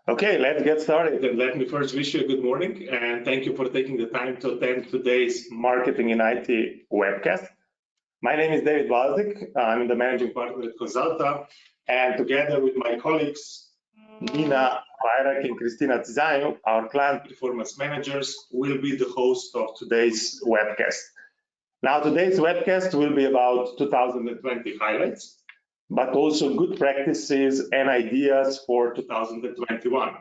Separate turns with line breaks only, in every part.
Okay, let's get started. And let me first wish you a good morning and thank you for taking the time to attend today's Marketing in IT webcast. My name is David Balzik. I'm the managing partner at Consulta, and together with my colleagues Nina Vajrak and Kristina Tzanyu, our client performance managers, will be the host of today's webcast. Now, today's webcast will be about 2020 highlights, but also good practices and ideas for 2021.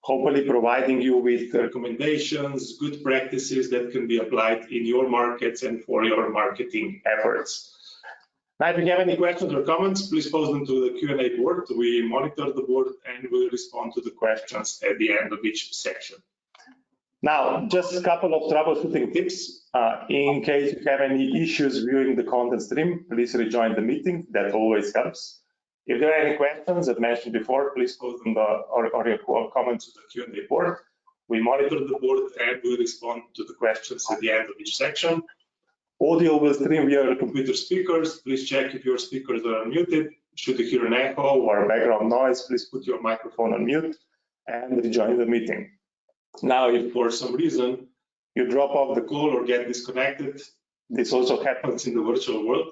Hopefully providing you with recommendations, good practices that can be applied in your markets and for your marketing efforts. Now, if you have any questions or comments, please post them to the Q&A board. We monitor the board and we'll respond to the questions at the end of each section. Now, just a couple of troubleshooting tips. In case you have any issues viewing the content stream, please rejoin the meeting. That always helps. If there are any questions, as mentioned before, please post them or your comments to the Q&A board. We monitor the board and we respond to the questions at the end of each section. Audio will stream via the computer speakers. Please check if your speakers are unmuted. Should you hear an echo or background noise, please put your microphone on mute and rejoin the meeting. Now, if for some reason you drop off the call or get disconnected, this also happens in the virtual world,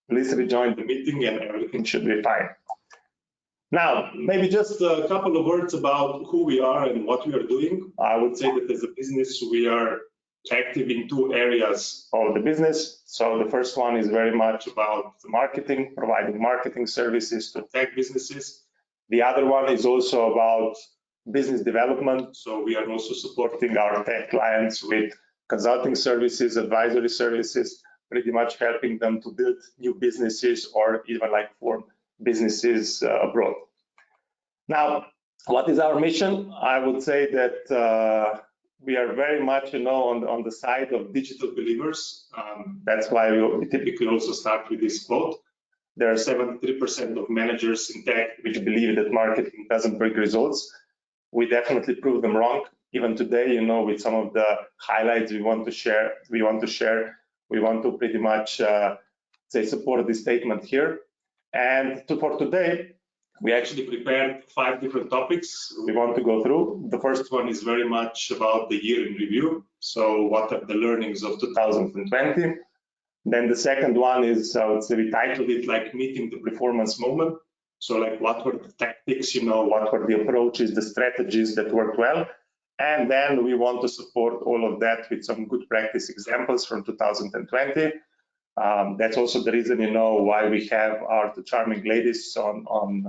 please rejoin the meeting and everything should be fine. Now, maybe just a couple of words about who we are and what we are doing. I would say that as a business, we are active in two areas of the business. So the first one is very much about marketing, providing marketing services to tech businesses. The other one is also about business development. So we are also supporting our tech clients with consulting services, advisory services, pretty much helping them to build new businesses or even like form businesses abroad. Now, what is our mission? I would say that we are very much, on the side of digital believers. That's why we typically also start with this quote. There are 73% of managers in tech which believe that marketing doesn't bring results. We definitely prove them wrong. Even today, with some of the highlights we want to share, we want to pretty much support this statement here. And for today, we actually prepared 5 different topics we want to go through. The first one is very much about the year in review. So what are the learnings of 2020? Then the second one is, I would say we titled it like meeting the performance moment. So like what were the tactics, what were the approaches, the strategies that worked well. And then we want to support all of that with some good practice examples from 2020. That's also the reason, why we have our 2 charming ladies on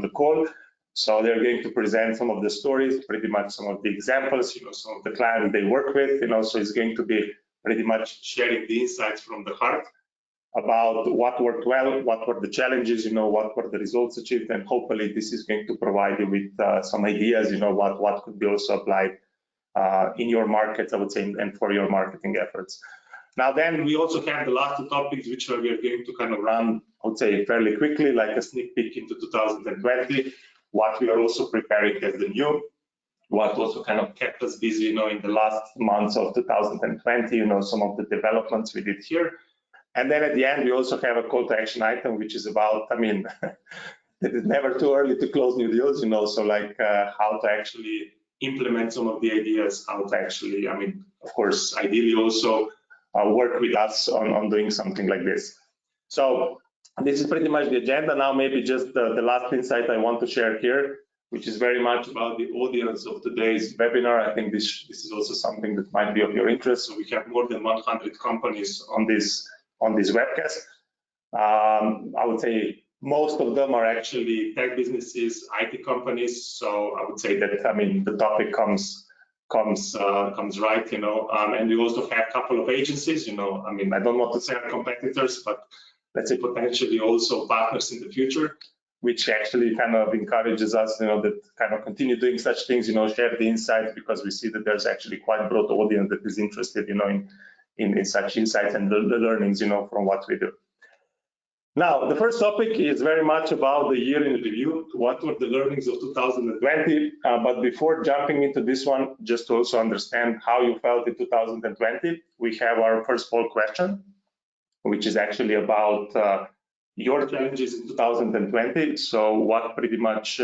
the call. So they're going to present some of the stories, pretty much some of the examples, some of the clients they work with, so it's going to be pretty much sharing the insights from the heart about what worked well, what were the challenges, what were the results achieved, and hopefully this is going to provide you with some ideas, what could be also applied in your markets, I would say, and for your marketing efforts. Now then, we also have the last 2 topics, which we are going to kind of run, I would say, fairly quickly, like a sneak peek into 2020, what we are also preparing as the new, what also kind of kept us busy, in the last months of 2020, some of the developments we did here. And then at the end, we also have a call to action item, which is about, it is never too early to close new deals, so like how to actually implement some of the ideas, how to actually, of course, ideally also work with us on doing something like this. So this is pretty much the agenda. Now, maybe just the last insight I want to share here, which is very much about the audience of today's webinar. I think this is also something that might be of your interest. So we have more than 100 companies on this webcast. I would say most of them are actually tech businesses, IT companies. So I would say that the topic comes right, and we also have a couple of agencies. I don't want to say our competitors, but let's say potentially also partners in the future, which actually kind of encourages us, that kind of continue doing such things, share the insights, because we see that there's actually quite a broad audience that is interested, in such insights and the learnings, from what we do. Now, the first topic is very much about the year in review. What were the learnings of 2020? But before jumping into this one, just to also understand how you felt in 2020, we have our first poll question, which is actually about your challenges in 2020. So what pretty much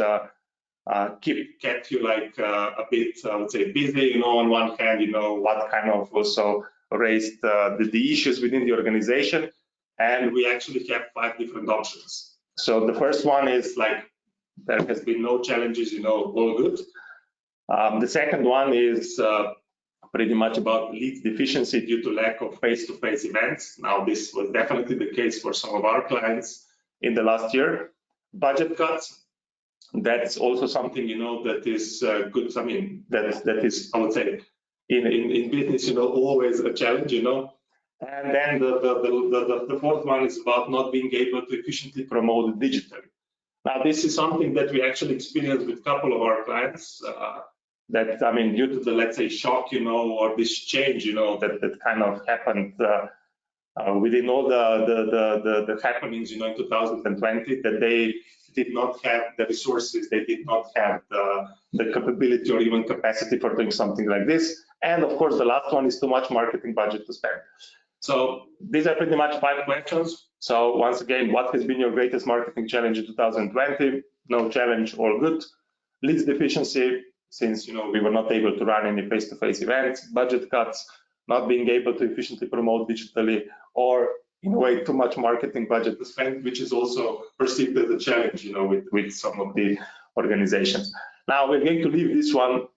kept you like a bit, I would say, busy. On one hand, what kind of also raised the issues within the organization, and we actually have 5 different options. So the first one is like there has been no challenges, all good. The second one is pretty much about lead deficiency due to lack of face-to-face events. Now, this was definitely the case for some of our clients in the last year. Budget cuts, that's also something, that is good. I mean, that is, I would say, in business, always a challenge, And then the fourth one is about not being able to efficiently promote digitally. Now, this is something that we actually experienced with a couple of our clients. That, I mean, due to the, let's say, shock, or this change, that kind of happened within all the happenings, in 2020, that they did not have the resources, they did not have the capability or even capacity for doing something like this. And of course, the last one is too much marketing budget to spend. So these are pretty much 5 questions. So once again, what has been your greatest marketing challenge in 2020? No challenge, all good. Leads deficiency, since we were not able to run any face-to-face events. Budget cuts, not being able to efficiently promote digitally, or in a way too much marketing budget to spend, which is also perceived as a challenge, with some of the organizations. Now we're going to leave this one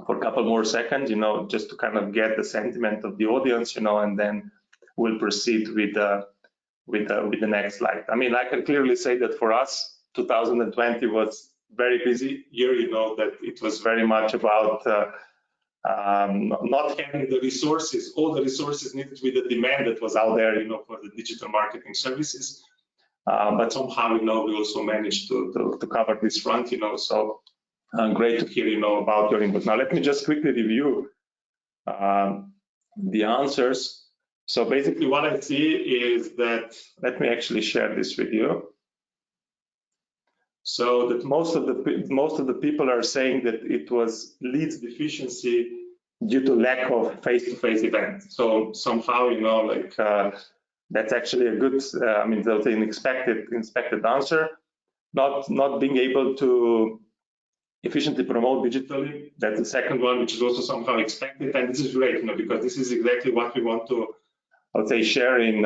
for a couple more seconds, just to kind of get the sentiment of the audience, and then we'll proceed with the next slide. I mean, I can clearly say that for us, 2020 was very busy year, that it was very much about not having the resources, all the resources needed with the demand that was out there, for the digital marketing services. But somehow, we also managed to cover this front, so great to hear, about your input. Now, let me just quickly review the answers. So basically what I see is that, let me actually share this with you. So that most of the people are saying that it was leads deficiency due to lack of face-to-face events. So somehow, that's actually a good, I mean, that's an expected answer. Not being able to efficiently promote digitally, that's the second one, which is also somehow expected. And this is great, because this is exactly what we want to, I would say, share in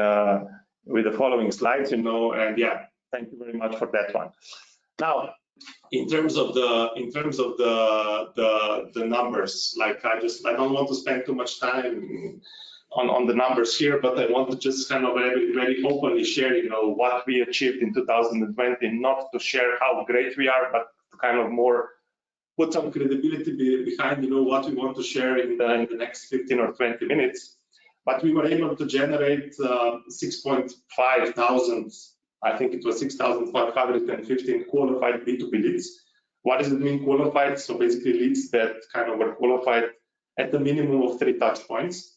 with the following slides, and yeah, thank you very much for that one. Now, in terms of the numbers, like I don't want to spend too much time on the numbers here, but I want to just kind of very openly share, what we achieved in 2020, not to share how great we are, but to kind of more put some credibility behind, what we want to share in the next 15 or 20 minutes. But we were able to generate 6.5 thousand, I think it was 6,515 qualified B2B leads. What does it mean, qualified? So basically leads that kind of were qualified at the minimum of 3 touch points.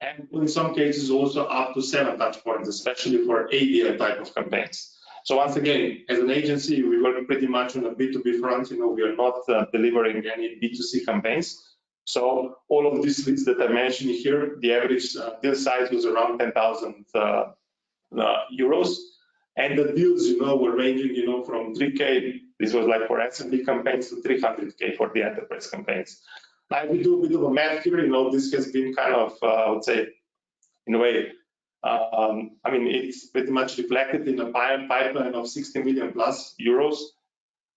And in some cases also up to 7 touch points, especially for ABL type of campaigns. So once again, as an agency, we work pretty much on a B2B front. We are not delivering any B2C campaigns. So all of these leads that I mentioned here, the average deal size was around 10,000 euros. And the deals, were ranging, from 3K, this was like for SMB campaigns, to 300K for the enterprise campaigns. Now, if we do a bit of a math here, this has been kind of, I would say, in a way, I mean, it's pretty much reflected in a pipeline of 60 million plus euros.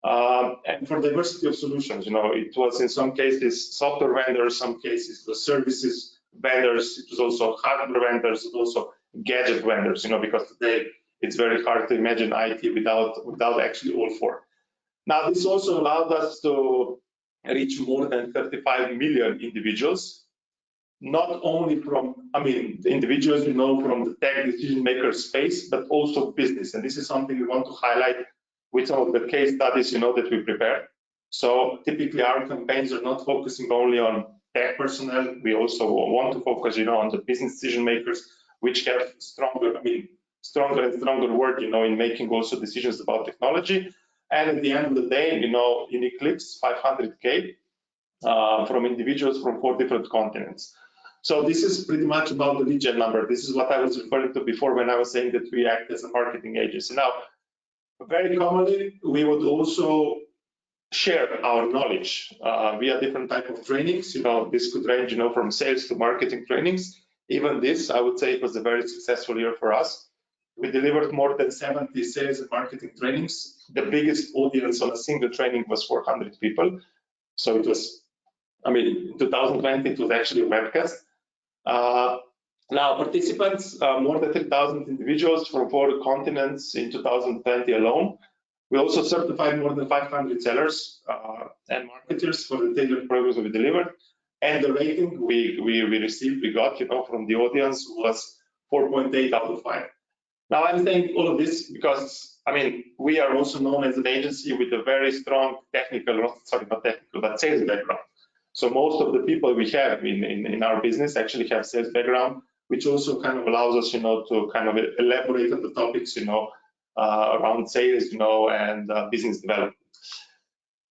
And for diversity of solutions, it was in some cases software vendors, some cases it was services vendors, it was also hardware vendors, it was also gadget vendors, because today it's very hard to imagine IT without actually all 4. Now, this also allowed us to reach more than 35 million individuals, not only from, I mean, the individuals, from the tech decision maker space, but also business. And this is something we want to highlight with some of the case studies, that we prepared. So typically our campaigns are not focusing only on tech personnel. We also want to focus, on the business decision makers, which have stronger and stronger word, in making also decisions about technology. And at the end of the day, in Eclipse, 500K from individuals from 4 different continents. So this is pretty much about the lead gen number. This is what I was referring to before when I was saying that we act as a marketing agency. Now, very commonly, we would also share our knowledge via different type of trainings. This could range, from sales to marketing trainings. Even this, I would say, it was a very successful year for us. We delivered more than 70 sales and marketing trainings. The biggest audience on a single training was 400 people. So it was, in 2020, it was actually a webcast. Now, participants, more than 3,000 individuals from 4 continents in 2020 alone. We also certified more than 500 sellers and marketers for the tailored programs we delivered. And the rating we got, from the audience was 4.8 out of 5. Now, I'm saying all of this because, we are also known as an agency with a very strong sales background. So most of the people we have in our business actually have sales background, which also kind of allows us, to kind of elaborate on the topics, around sales, and business development.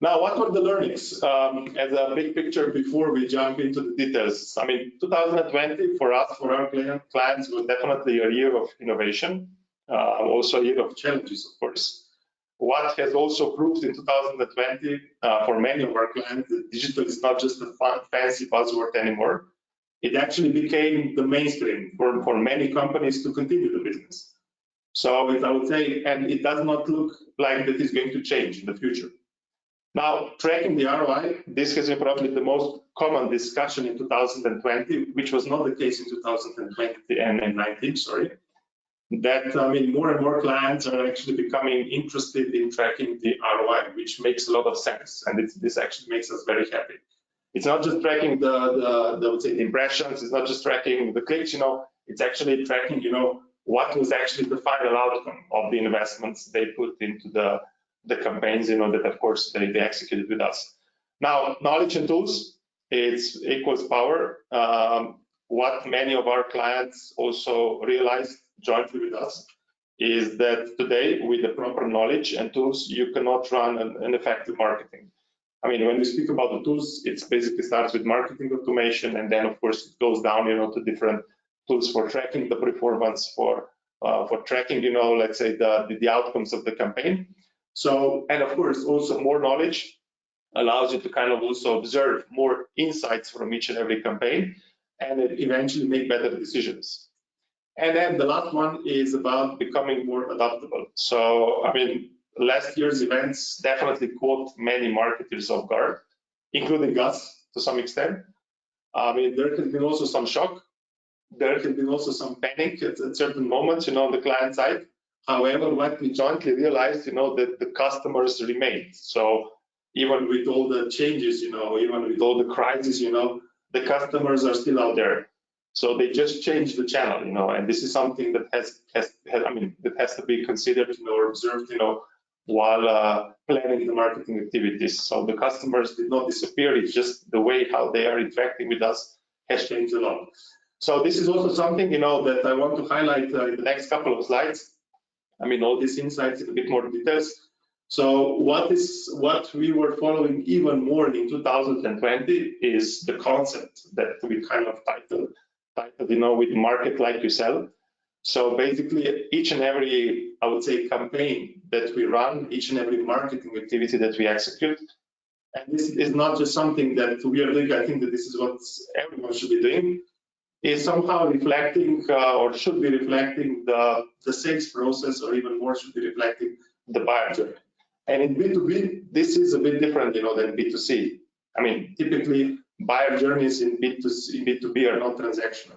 Now, what were the learnings as a big picture before we jump into the details? 2020 for us, for our clients, was definitely a year of innovation, also a year of challenges, of course. What has also proved in 2020 for many of our clients that digital is not just a fancy buzzword anymore. It actually became the mainstream for many companies to continue the business. So I would say, and it does not look like that is going to change in the future. Now, tracking the ROI, this has been probably the most common discussion in 2020, which was not the case in 2020 and 2019, sorry. That, more and more clients are actually becoming interested in tracking the ROI, which makes a lot of sense. And this actually makes us very happy. It's not just tracking I would say, the impressions, it's not just tracking the clicks, it's actually tracking, what was actually the final outcome of the investments they put into the campaigns, that of course they executed with us. Now, knowledge and tools, it's equals power. What many of our clients also realized jointly with us is that today, with the proper knowledge and tools, you cannot run an effective marketing. When we speak about the tools, it basically starts with marketing automation, and then of course it goes down, to different tools for tracking the performance, for tracking, let's say the outcomes of the campaign. So, and of course, also more knowledge allows you to kind of also observe more insights from each and every campaign, and eventually make better decisions. And then the last one is about becoming more adaptable. So, last year's events definitely caught many marketers off guard, including us to some extent. There has been also some shock. There has been also some panic at certain moments, on the client side. However, what we jointly realized, that the customers remained. So even with all the changes, even with all the crises, the customers are still out there. So they just changed the channel, and this is something that that has to be considered, or observed, while planning the marketing activities. So the customers did not disappear. It's just the way how they are interacting with us has changed a lot. So this is also something, that I want to highlight in the next couple of slides. All these insights in a bit more details. So what we were following even more in 2020 is the concept that we kind of titled, with market like you sell. So basically, each and every, I would say, campaign that we run, each and every marketing activity that we execute, and this is not just something that we are doing, I think that this is what everyone should be doing, is somehow reflecting or should be reflecting the sales process, or even more should be reflecting the buyer journey. And in B2B, this is a bit different, than B2C. Typically, buyer journeys in B2B are not transactional.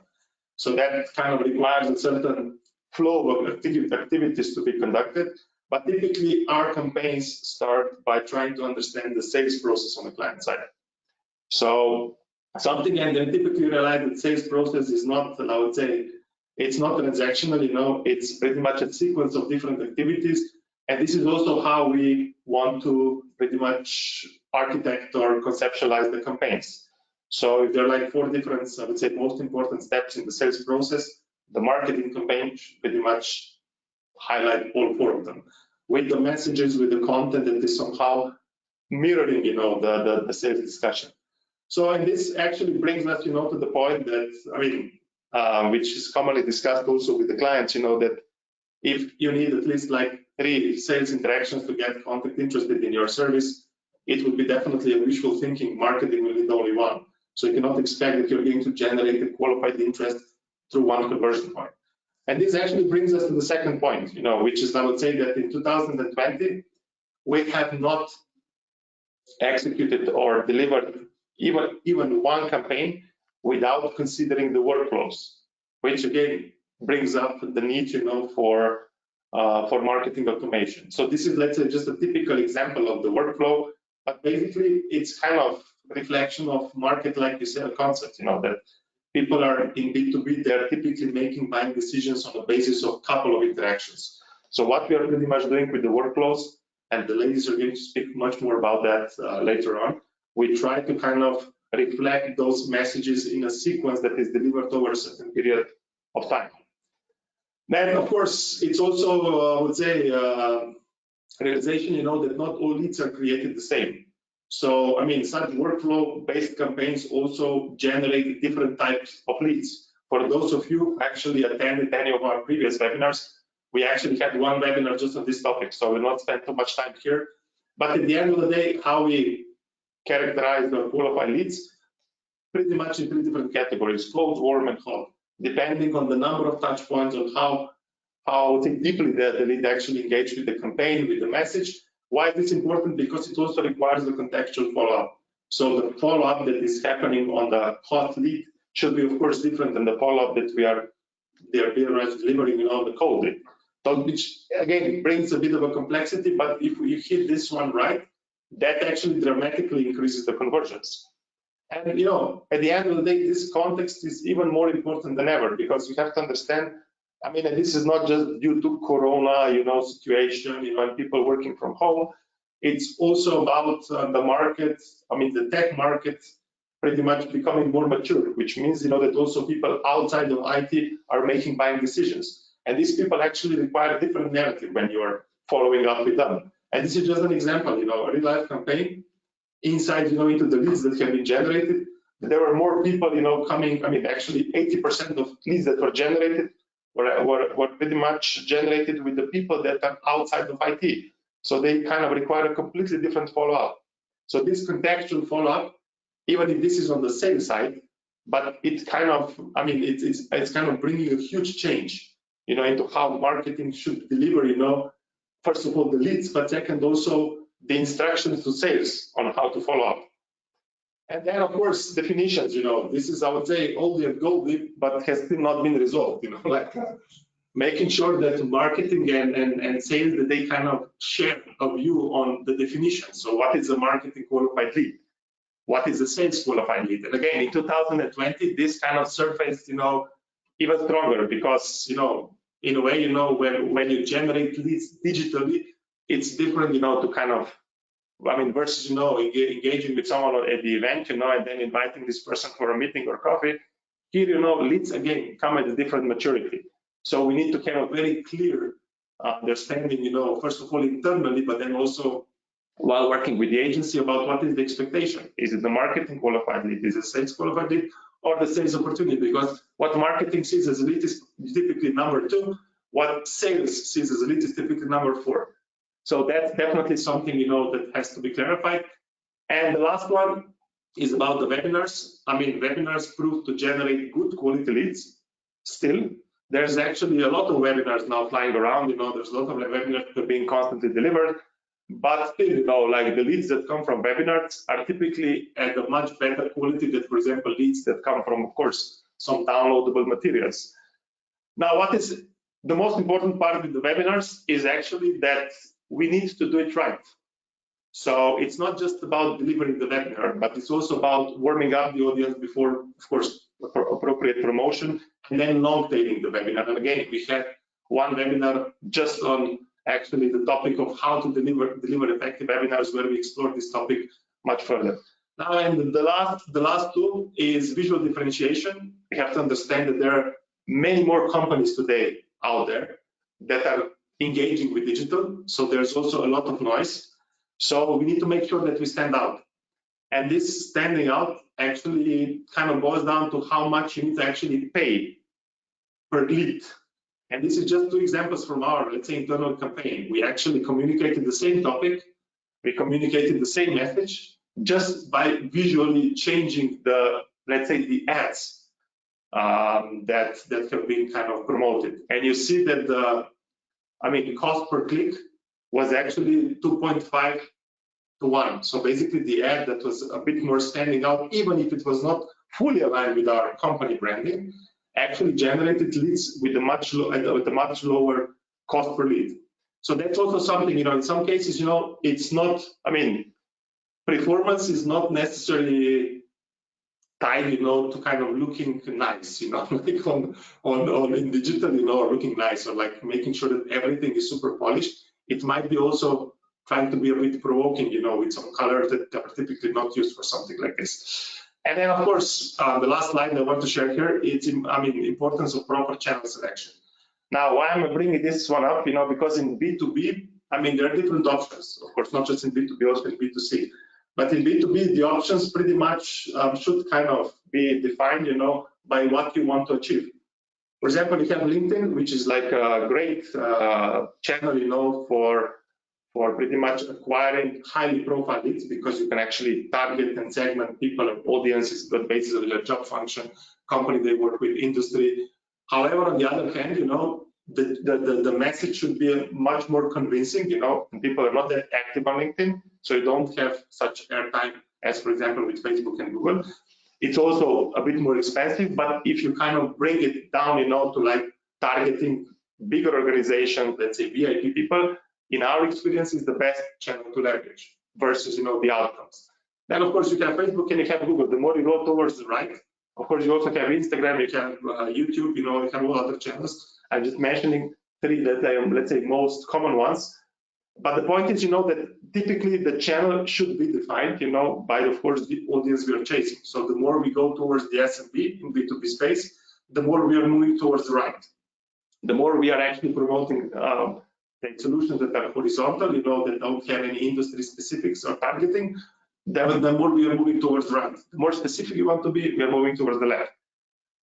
So that kind of requires a certain flow of activities to be conducted. But typically, our campaigns start by trying to understand the sales process on the client side. So something, and then typically realize that sales process is not, I would say, it's not transactional, it's pretty much a sequence of different activities. And this is also how we want to pretty much architect or conceptualize the campaigns. So if there are like 4 different, I would say, most important steps in the sales process, the marketing campaign should pretty much highlight all 4 of them, with the messages, with the content that is somehow mirroring, the sales discussion. So, and this actually brings us, to the point that, which is commonly discussed also with the clients, that if you need at least like 3 sales interactions to get contact interested in your service, it would be definitely a wishful thinking. Marketing will need only one. So you cannot expect that you're going to generate a qualified interest through one conversion point. And this actually brings us to the second point, which is, I would say that in 2020, we have not executed or delivered even one campaign without considering the workflows, which again brings up the need, for marketing automation. So this is, let's say, just a typical example of the workflow, but basically it's kind of reflection of market, like you said, concept, that people are in B2B, they're typically making buying decisions on the basis of a couple of interactions. So what we are pretty much doing with the workflows, and the ladies are going to speak much more about that later on, we try to kind of reflect those messages in a sequence that is delivered over a certain period of time. Then, of course, it's also, I would say, realization, that not all leads are created the same. So, I mean, such workflow-based campaigns also generate different types of leads. For those of you who actually attended any of our previous webinars, we actually had one webinar just on this topic, so we'll not spend too much time here. But at the end of the day, how we characterize or qualify leads, pretty much in three different categories: cold, warm, and hot, depending on the number of touch points, on how deeply the lead actually engaged with the campaign, with the message. Why is this important? Because it also requires the contextual follow-up. So the follow-up that is happening on the hot lead should be, of course, different than the follow-up that they are delivering on the cold lead. So, which again brings a bit of a complexity, but if you hit this one right, that actually dramatically increases the conversions. And at the end of the day, this context is even more important than ever, because you have to understand, I mean, and this is not just due to Corona, situation, and people working from home. It's also about the market. I mean, the tech market pretty much becoming more mature, which means, that also people outside of IT are making buying decisions. And these people actually require a different narrative when you're following up with them. And this is just an example, a real life campaign. Inside, into the leads that have been generated, there were more people, coming. I mean, actually 80% of leads that were generated were pretty much generated with the people that are outside of IT. So they kind of require a completely different follow-up. So this contextual follow-up, even if this is on the sales side, but it's kind of, I mean, it's kind of bringing a huge change, into how marketing should deliver, first of all, the leads, but second, also the instructions to sales on how to follow up. And then, of course, definitions, this is, I would say, oldie and goldie, but has still not been resolved, like making sure that marketing and sales, that they kind of share a view on the definition. So what is a marketing qualified lead? What is a sales qualified lead? And again, in 2020, this kind of surfaced, even stronger, because, in a way, when you generate leads digitally, it's different, to kind of, I mean, versus, engaging with someone at the event, and then inviting this person for a meeting or coffee. Here, leads, again, come at a different maturity. So we need to have a very clear understanding, first of all, internally, but then also while working with the agency about what is the expectation. Is it the marketing qualified lead? Is it sales qualified lead? Or the sales opportunity? Because what marketing sees as a lead is typically number 2. What sales sees as a lead is typically number 4. So that's definitely something, that has to be clarified. And the last one is about the webinars. I mean, webinars prove to generate good quality leads. Still, there's actually a lot of webinars now flying around. There's a lot of webinars that are being constantly delivered. But still, like the leads that come from webinars are typically at a much better quality than, for example, leads that come from, of course, some downloadable materials. Now, what is the most important part with the webinars is actually that we need to do it right. So it's not just about delivering the webinar, but it's also about warming up the audience before, of course, appropriate promotion, and then long-tailing the webinar. And again, we had one webinar just on actually the topic of how to deliver effective webinars, where we explore this topic much further. Now, and the last tool is visual differentiation. We have to understand that there are many more companies today out there that are engaging with digital. So there's also a lot of noise. So we need to make sure that we stand out. And this standing out actually kind of boils down to how much you need to actually pay per lead. And this is just 2 examples from our, let's say, internal campaign. We actually communicated the same topic, we communicated the same message just by visually changing the, let's say, the ads that have been kind of promoted. And you see that the cost per click was actually 2.5 to 1. So basically the ad that was a bit more standing out, even if it was not fully aligned with our company branding, actually generated leads with a much lower cost per lead. So that's also something, in some cases, it's not, performance is not necessarily tied, to kind of looking nice, like on in digital, or looking nice, or like making sure that everything is super polished. It might be also trying to be a bit provoking, with some colors that are typically not used for something like this. And then, of course, the last slide I want to share here is, the importance of proper channel selection. Now, why I'm bringing this one up, because in B2B, there are different options. Of course, not just in B2B, also in B2C. But in B2B, the options pretty much should kind of be defined, by what you want to achieve. For example, you have LinkedIn, which is like a great channel, for pretty much acquiring highly profile leads, because you can actually target and segment people and audiences on the basis of their job function, company they work with, industry. However, on the other hand, the message should be much more convincing, and people are not that active on LinkedIn, so you don't have such airtime as, for example, with Facebook and Google. It's also a bit more expensive, but if you kind of bring it down, to like targeting bigger organizations, let's say VIP people, in our experience, is the best channel to leverage versus, the outcomes. Then, of course, you have Facebook and you have Google. The more you go towards the right, of course, you also have Instagram, you have YouTube, you have all other channels. I'm just mentioning 3 that I am, let's say, most common ones. But the point is, that typically the channel should be defined, by, of course, the audience we are chasing. So the more we go towards the SMB in B2B space, the more we are moving towards the right. The more we are actually promoting solutions that are horizontal, that don't have any industry specifics or targeting, the more we are moving towards the right. The more specific you want to be, we are moving towards the left.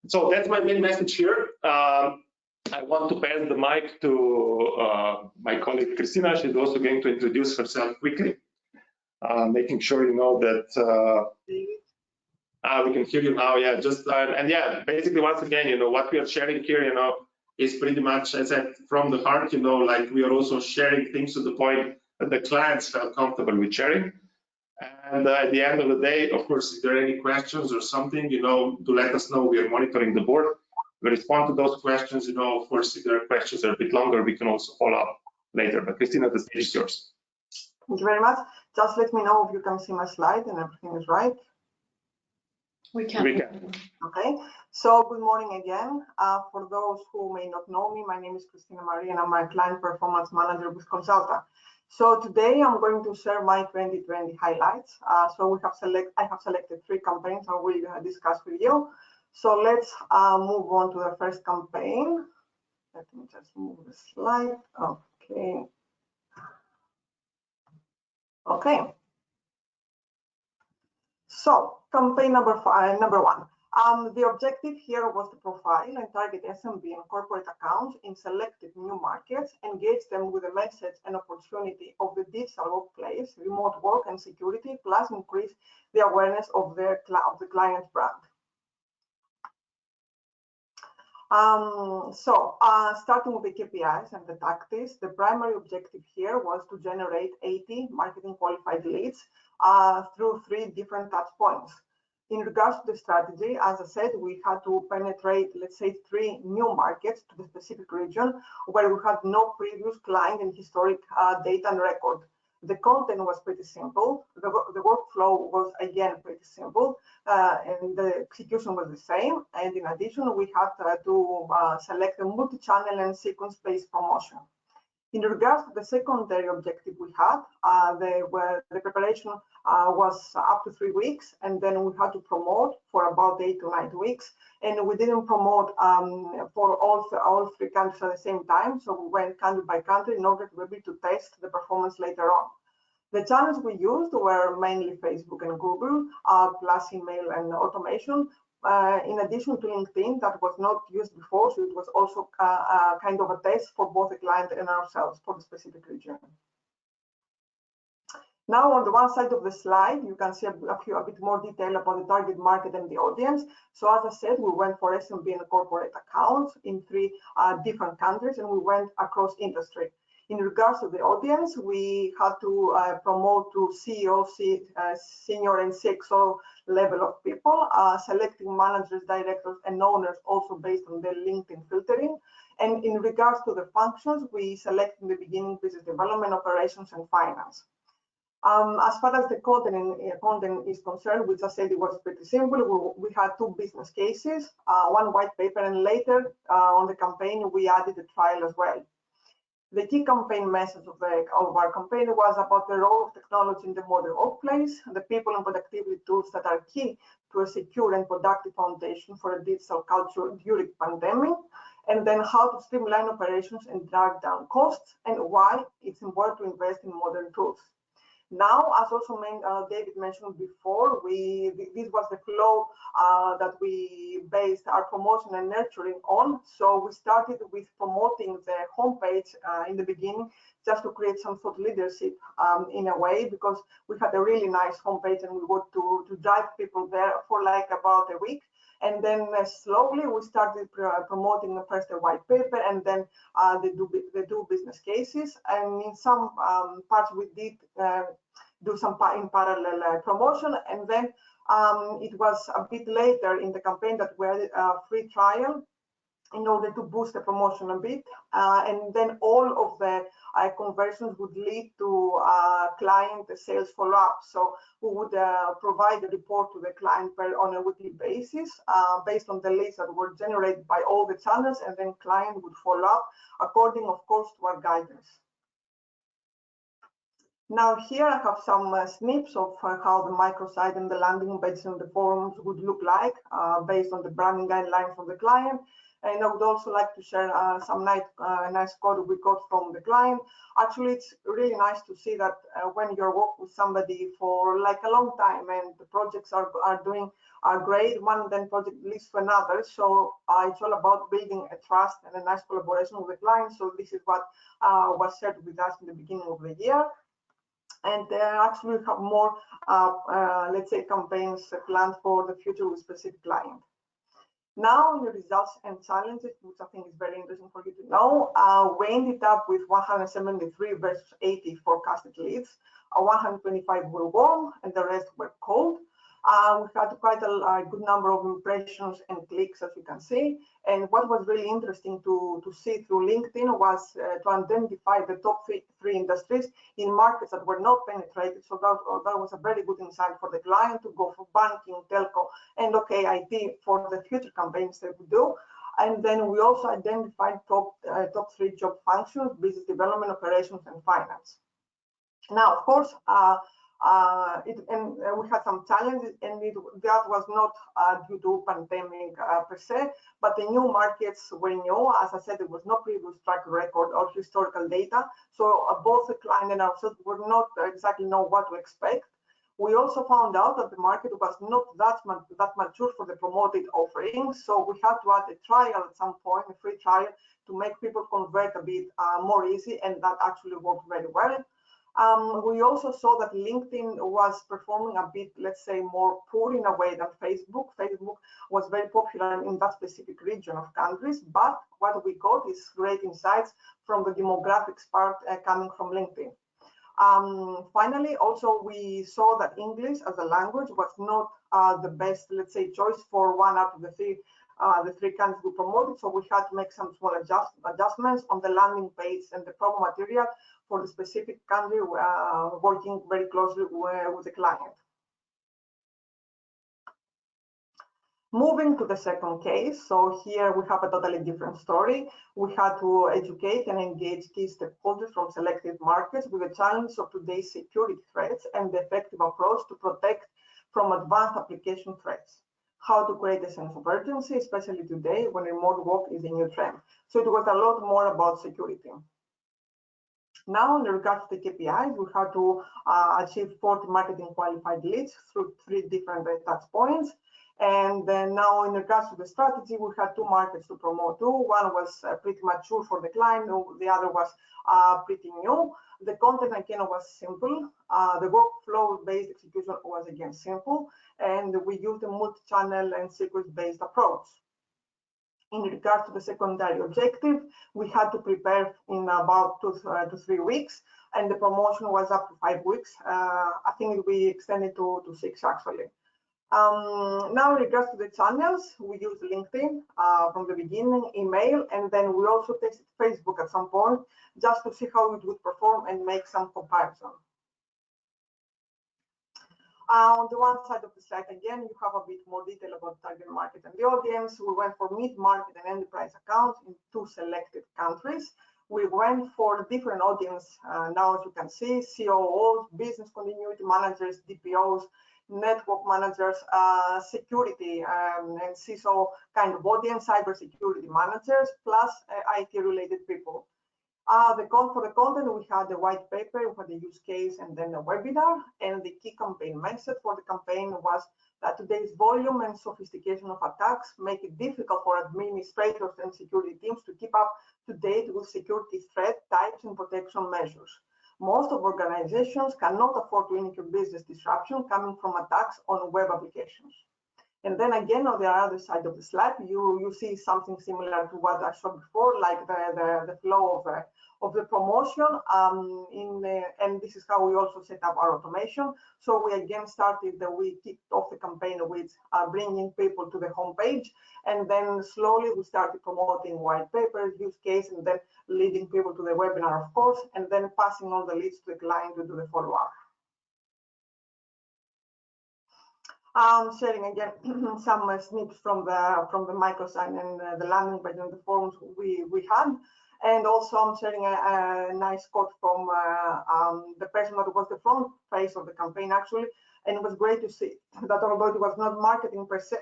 So that's my main message here. I want to pass the mic to my colleague Christina. She's also going to introduce herself quickly, making sure that we can hear you now. Yeah, and yeah, basically once again, what we are sharing here, is pretty much, as I said, from the heart. Like we are also sharing things to the point that the clients felt comfortable with sharing. And at the end of the day, of course, if there are any questions or something, do let us know. We are monitoring the board. We respond to those questions. Of course, if there are questions that are a bit longer, we can also follow up later. But Christina, the stage is yours.
Thank you very much. Just let me know if you can see my slide and everything is right.
We can.
Okay. So good morning again. For those who may not know me, my name is Christina Marie and I'm a client performance manager with Consulta. So today I'm going to share my 2020 highlights. So I have selected 3 campaigns I will discuss with you. So let's move on to the first campaign. Let me just move the slide. Okay. Okay. So campaign number 1. The objective here was to profile and target SMB and corporate accounts in selected new markets, engage them with a message and opportunity of the digital workplace, remote work and security, plus increase the awareness of the client's brand. Starting with the Kpis and the tactics, the primary objective here was to generate 80 marketing qualified leads through 3 different touch points. In regards to the strategy, as I said, we had to penetrate, let's say, 3 new markets to the specific region where we had no previous client and historic data and record. The content was pretty simple. The workflow was again pretty simple, and the execution was the same. And in addition, we had to select a multi-channel and sequence-based promotion. In regards to the secondary objective we had, the preparation was up to 3 weeks, and then we had to promote for about 8 to 9 weeks. And we didn't promote for all 3 countries at the same time, so we went country by country in order to be able to test the performance later on. The channels we used were mainly Facebook and Google, plus email and automation. In addition to LinkedIn, that was not used before, so it was also kind of a test for both the client and ourselves for the specific region. Now, on the one side of the slide, you can see a bit more detail about the target market and the audience. So as I said, we went for SMB and corporate accounts in 3 different countries, and we went across industry. In regards to the audience, we had to promote to CEO, senior and CXO level of people, selecting managers, directors, and owners also based on their LinkedIn filtering. And in regards to the functions, we select in the beginning business development, operations, and finance. As far as the content is concerned, which I said it was pretty simple, we had 2 business cases, 1 white paper, and later on the campaign, we added a trial as well. The key campaign message of our campaign was about the role of technology in the modern workplace, the people and productivity tools that are key to a secure and productive foundation for a digital culture during pandemic, and then how to streamline operations and drive down costs, and why it's important to invest in modern tools. Now, as also David mentioned before, this was the flow that we based our promotion and nurturing on. So we started with promoting the homepage in the beginning, just to create some thought leadership in a way, because we had a really nice homepage and we wanted to drive people there for like about a week. And then slowly we started promoting first a white paper, and then the 2 business cases. And in some parts we did do some in parallel promotion. And then it was a bit later in the campaign that we had a free trial in order to boost the promotion a bit. And then all of the conversions would lead to client sales follow-up. So we would provide a report to the client on a weekly basis based on the leads that were generated by all the channels, and then client would follow up according, of course, to our guidance. Now here I have some snips of how the microsite and the landing pages and the forums would look like based on the branding guidelines from the client. And I would also like to share some nice code we got from the client. Actually, it's really nice to see that when you're working with somebody for like a long time and the projects are great, one then project leads to another. So it's all about building a trust and a nice collaboration with the client. So this is what was shared with us in the beginning of the year. And actually we have more, let's say, campaigns planned for the future with specific clients. Now, the results and challenges, which I think is very interesting for you to know, we ended up with 173 versus 80 forecasted leads. 125 were warm and the rest were cold. We had quite a good number of impressions and clicks, as you can see. And what was really interesting to see through LinkedIn was to identify the top three industries in markets that were not penetrated. So that was a very good insight for the client to go for banking, telco, and IT for the future campaigns they would do. And then we also identified top 3 job functions: business development, operations, and finance. Now, of course, we had some challenges, and that was not due to pandemic per se, but the new markets were new. As I said, there was no previous track record or historical data, so both the client and ourselves were not exactly know what to expect. We also found out that the market was not that mature for the promoted offerings, so we had to add a trial at some point, a free trial, to make people convert a bit more easy, and that actually worked very well. We also saw that LinkedIn was performing a bit, let's say, more poor in a way than Facebook. Facebook was very popular in that specific region of countries, but what we got is great insights from the demographics part coming from LinkedIn. Finally, also we saw that English as a language was not the best, let's say, choice for one out of the three countries we promoted, so we had to make some small adjustments on the landing page and the promo material for the specific country, working very closely with the client. Moving to the second case, so here we have a totally different story. We had to educate and engage key stakeholders from selected markets with the challenge of today's security threats and the effective approach to protect from advanced application threats. How to create a sense of urgency, especially today when remote work is a new trend. So it was a lot more about security. Now, in regards to the KPIs, we had to achieve 40 marketing qualified leads through 3 different touch points. And then now, in regards to the strategy, we had 2 markets to promote to. One was pretty mature for the client, the other was pretty new. The content again was simple. The workflow-based execution was again simple, and we used a multi-channel and sequence-based approach. In regard to the secondary objective, we had to prepare in about 2 to 3 weeks, and the promotion was up to 5 weeks. I think we extended to 6 actually. Now, in regards to the channels, we used LinkedIn from the beginning, email, and then we also tested Facebook at some point just to see how it would perform and make some comparison. On the one side of the slide, again, you have a bit more detail about target market and the audience. We went for mid-market and enterprise accounts in 2 selected countries. We went for different audience. Now, as you can see, COOs, business continuity managers, DPOs, network managers, security and CISO kind of audience, cybersecurity managers, plus IT-related people. For the content, we had the white paper, we had the use case, and then a webinar. And the key campaign message for the campaign was that today's volume and sophistication of attacks make it difficult for administrators and security teams to keep up to date with security threat types and protection measures. Most of organizations cannot afford to incur business disruption coming from attacks on web applications. And then again, on the other side of the slide, you see something similar to what I showed before, like the flow of the promotion. And this is how we also set up our automation. So we again we kicked off the campaign with bringing people to the homepage, and then slowly we started promoting white papers, use case, and then leading people to the webinar, of course, and then passing on the leads to the client to do the follow-up. Sharing again some snips from the microsite and the landing page and the forums we had, and also I'm sharing a nice quote from the person that was the front face of the campaign actually, and it was great to see that although it was not marketing per se,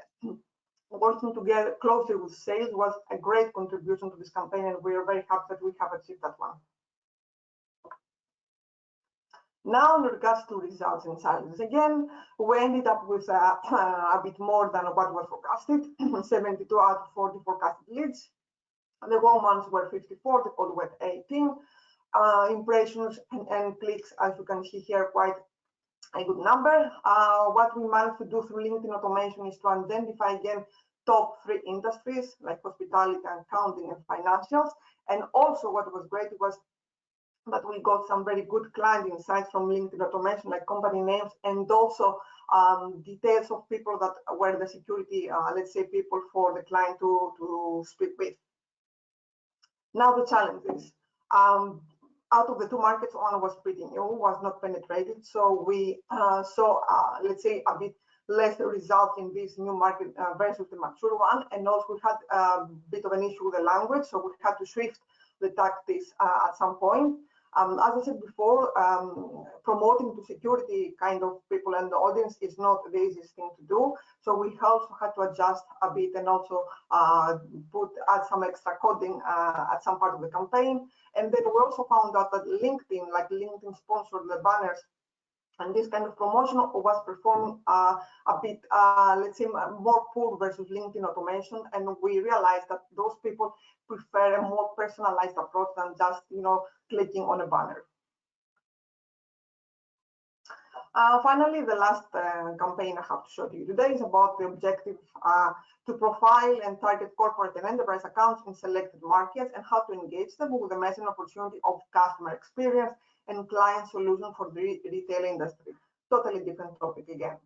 working together closely with sales was a great contribution to this campaign, and we are very happy that we have achieved that one. Now, in regards to results and sizes, again, we ended up with a bit more than what was forecasted, 72 out of 40 forecasted leads. The warm ones were 54, the cold were 18. Impressions and clicks, as you can see here, quite a good number. What we managed to do through LinkedIn automation is to identify again top 3 industries like hospitality, accounting, and financials. And also, what was great was that we got some very good client insights from LinkedIn automation, like company names, and also details of people that were the security, let's say, people for the client to speak with. Now the challenges. Out of the 2 markets, one was pretty new, was not penetrated. So we saw, let's say, a bit less result in this new market versus the mature one. And also we had a bit of an issue with the language, so we had to shift the tactics at some point. As I said before, promoting to security kind of people and the audience is not the easiest thing to do. So we also had to adjust a bit and also add some extra coding at some part of the campaign. And then we also found out that LinkedIn sponsored the banners, and this kind of promotion was performing a bit, let's say, more poor versus LinkedIn automation. And we realized that those people prefer a more personalized approach than just, clicking on a banner. Finally, the last campaign I have to show you today is about the objective to profile and target corporate and enterprise accounts in selected markets and how to engage them with the messaging opportunity of customer experience and client solution for the retail industry. Totally different topic again.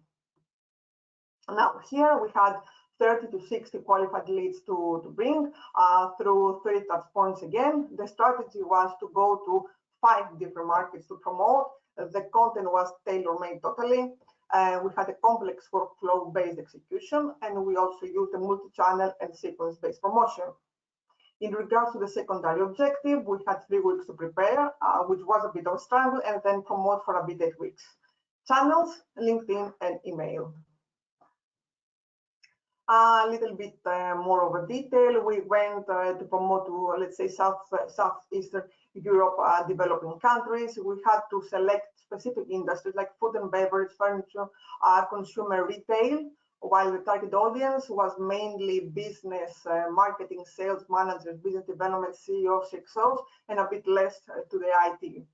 Now, here we had 30 to 60 qualified leads to bring through 3 touch points again. The strategy was to go to 5 different markets to promote. The content was tailor-made totally. We had a complex workflow-based execution, and we also used a multi-channel and sequence-based promotion. In regards to the secondary objective, we had 3 weeks to prepare, which was a bit of a struggle, and then promote for a bit 8 weeks. Channels, LinkedIn, and email. A little bit more of a detail. We went to promote to, let's say, Southeastern Europe developing countries. We had to select specific industries like food and beverage, furniture, consumer retail, while the target audience was mainly business, marketing, sales managers, business development, CEOs, CXOs, and a bit less to the IT.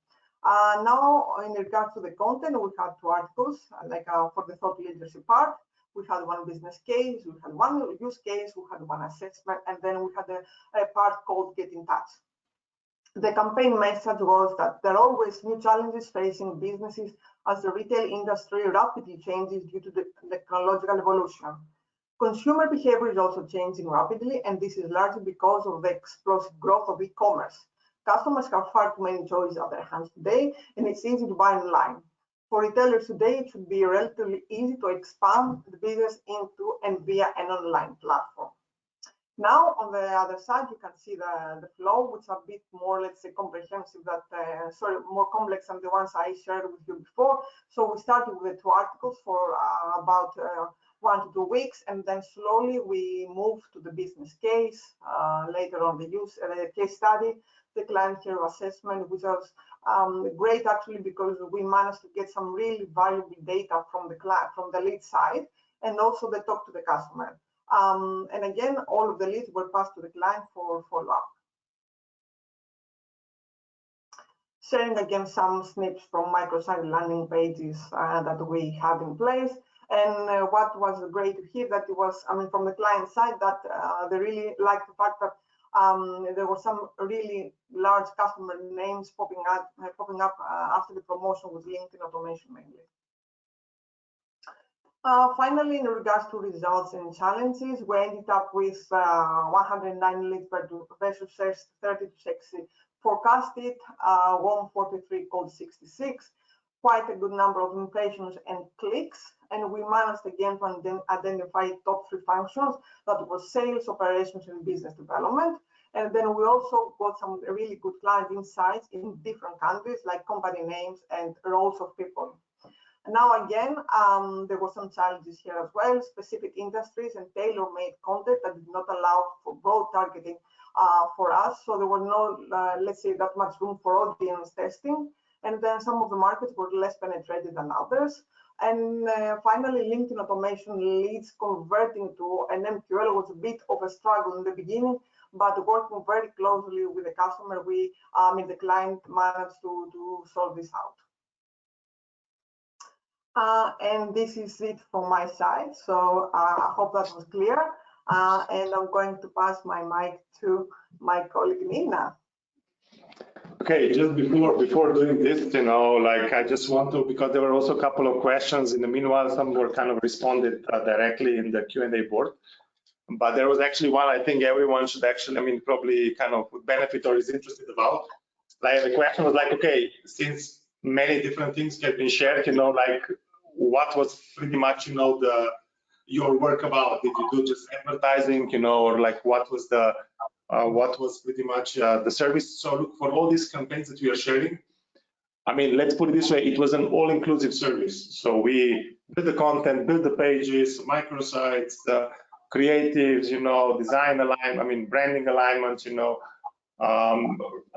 Now, in regard to the content, we had 2 articles, like for the thought leadership part. We had 1 business case, we had 1 use case, we had 1 assessment, and then we had a part called Get in Touch. The campaign message was that there are always new challenges facing businesses as the retail industry rapidly changes due to the technological evolution. Consumer behavior is also changing rapidly, and this is largely because of the explosive growth of e-commerce. Customers have far too many choices at their hands today, and it's easy to buy online. For retailers today, it should be relatively easy to expand the business into and via an online platform. Now, on the other side, you can see the flow, which are a bit more, let's say, comprehensive, more complex than the ones I shared with you before. So we started with the 2 articles for about 1 to 2 weeks, and then slowly we moved to the business case, later on the case study, the client hero assessment, which was great actually because we managed to get some really valuable data from the client, from the lead side, and also the talk to the customer. And again, all of the leads were passed to the client for follow-up. Sharing again some snips from microsite landing pages that we have in place. And what was great to hear that it was, from the client side, that they really liked the fact that there were some really large customer names popping up after the promotion with LinkedIn automation mainly. Finally, in regards to results and challenges, we ended up with 109 leads versus 30 to 60 forecasted, 143 called 66, quite a good number of impressions and clicks. And we managed again to identify top 3 functions, that was sales, operations, and business development. And then we also got some really good client insights in different countries, like company names and roles of people. Now again, there were some challenges here as well, specific industries and tailor-made content that did not allow for broad targeting for us. So there were no, let's say, that much room for audience testing. And then some of the markets were less penetrated than others. And finally, LinkedIn automation leads converting to an MQL was a bit of a struggle in the beginning, but working very closely with the customer, the client managed to solve this out. And this is it from my side. So I hope that was clear. And I'm going to pass my mic to my colleague Nina.
Okay, just before doing this, I just want to, because there were also a couple of questions in the meanwhile, some were kind of responded directly in the Q&A board. But there was actually one I think everyone should actually, probably kind of would benefit or is interested about. Like the question was like, okay, since many different things have been shared, what was pretty much, your work about? Did you do just advertising, or like what was pretty much the service? So look, for all these campaigns that we are sharing, let's put it this way, it was an all-inclusive service. So we build the content, build the pages, microsites, creatives, design alignment, branding alignments,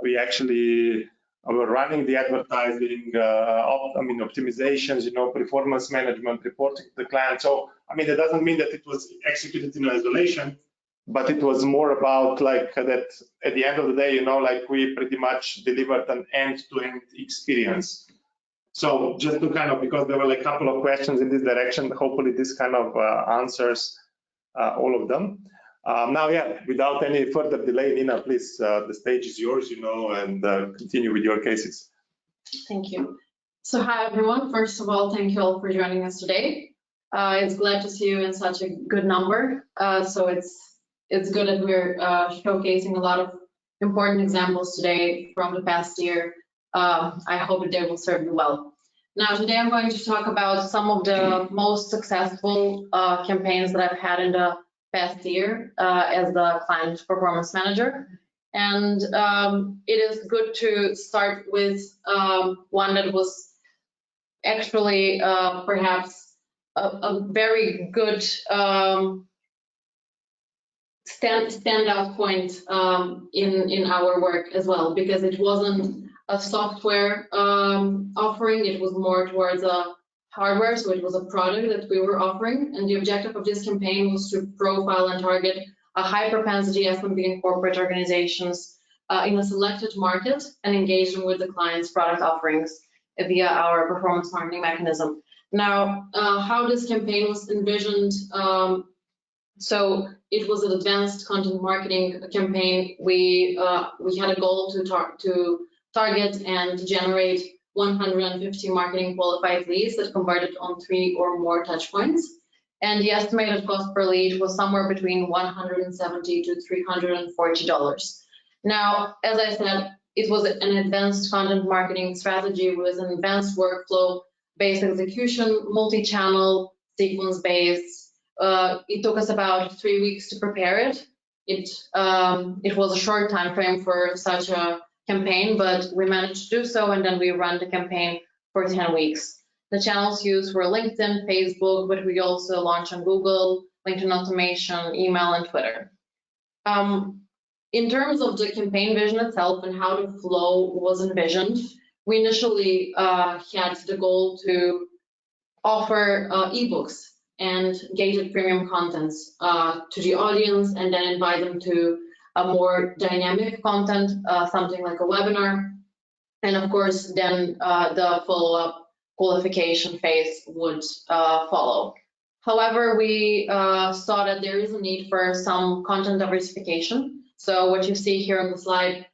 we actually were running the advertising, optimizations, performance management, reporting to the client. So, that doesn't mean that it was executed in isolation, but it was more about like that at the end of the day, we pretty much delivered an end-to-end experience. So just to kind of, because there were like a couple of questions in this direction, hopefully this kind of answers all of them. Now, yeah, without any further delay, Nina, please, the stage is yours, and continue with your cases.
Thank you. So hi, everyone. First of all, thank you all for joining us today. It's glad to see you in such a good number. So it's good that we're showcasing a lot of important examples today from the past year. I hope that they will serve you well. Now, today I'm going to talk about some of the most successful campaigns that I've had in the past year as the client performance manager. And it is good to start with one that was actually perhaps a very good standout point in our work as well, because it wasn't a software offering, it was more towards a hardware, so it was a product that we were offering, and the objective of this campaign was to profile and target a high propensity SMB and corporate organizations in a selected market and engaging with the client's product offerings via our performance marketing mechanism. Now, how this campaign was envisioned, so it was an advanced content marketing campaign. We had a goal to target and generate 150 marketing qualified leads that converted on 3 or more touch points. And the estimated cost per lead was somewhere between $170 to $340. Now, as I said, it was an advanced content marketing strategy with an advanced workflow-based execution, multi-channel, sequence-based. It took us about 3 weeks to prepare it. It was a short time frame for such a campaign, but we managed to do so, and then we ran the campaign for 10 weeks. The channels used were LinkedIn, Facebook, but we also launched on Google, LinkedIn automation, email, and Twitter. In terms of the campaign vision itself and how the flow was envisioned, we initially had the goal to offer ebooks and gated premium contents to the audience, and then invite them to a more dynamic content, something like a webinar. And of course, then the follow-up qualification phase would follow. However, we saw that there is a need for some content diversification. So what you see here on the slide,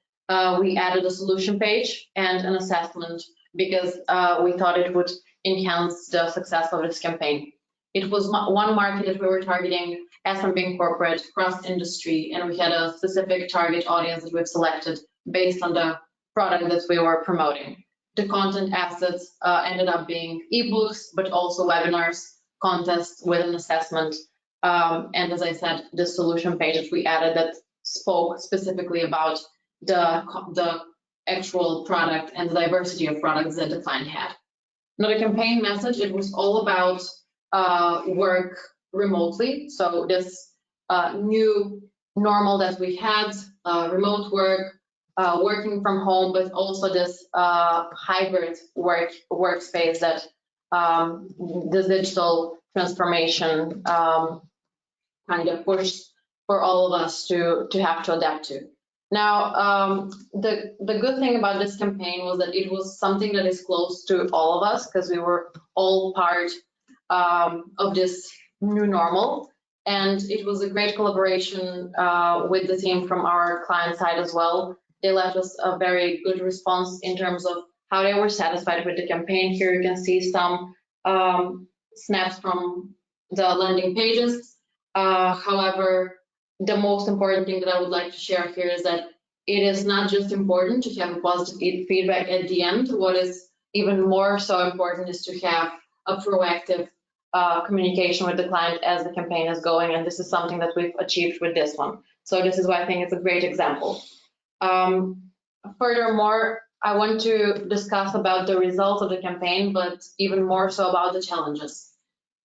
we added a solution page and an assessment because we thought it would enhance the success of this campaign. It was one market that we were targeting, SMB corporate, cross-industry, and we had a specific target audience that we've selected based on the product that we were promoting. The content assets ended up being ebooks, but also webinars, contests with an assessment. And as I said, the solution page that we added that spoke specifically about the actual product and the diversity of products that the client had. Now, the campaign message, it was all about work remotely. So this new normal that we had, remote work, working from home, but also this hybrid workspace that the digital transformation kind of pushed for all of us to have to adapt to. Now, the good thing about this campaign was that it was something that is close to all of us because we were all part of this new normal. And it was a great collaboration with the team from our client side as well. They left us a very good response in terms of how they were satisfied with the campaign. Here you can see some snaps from the landing pages. However, the most important thing that I would like to share here is that it is not just important to have a positive feedback at the end. What is even more so important is to have a proactive communication with the client as the campaign is going, and this is something that we've achieved with this one. So this is why I think it's a great example. Furthermore, I want to discuss about the results of the campaign, but even more so about the challenges.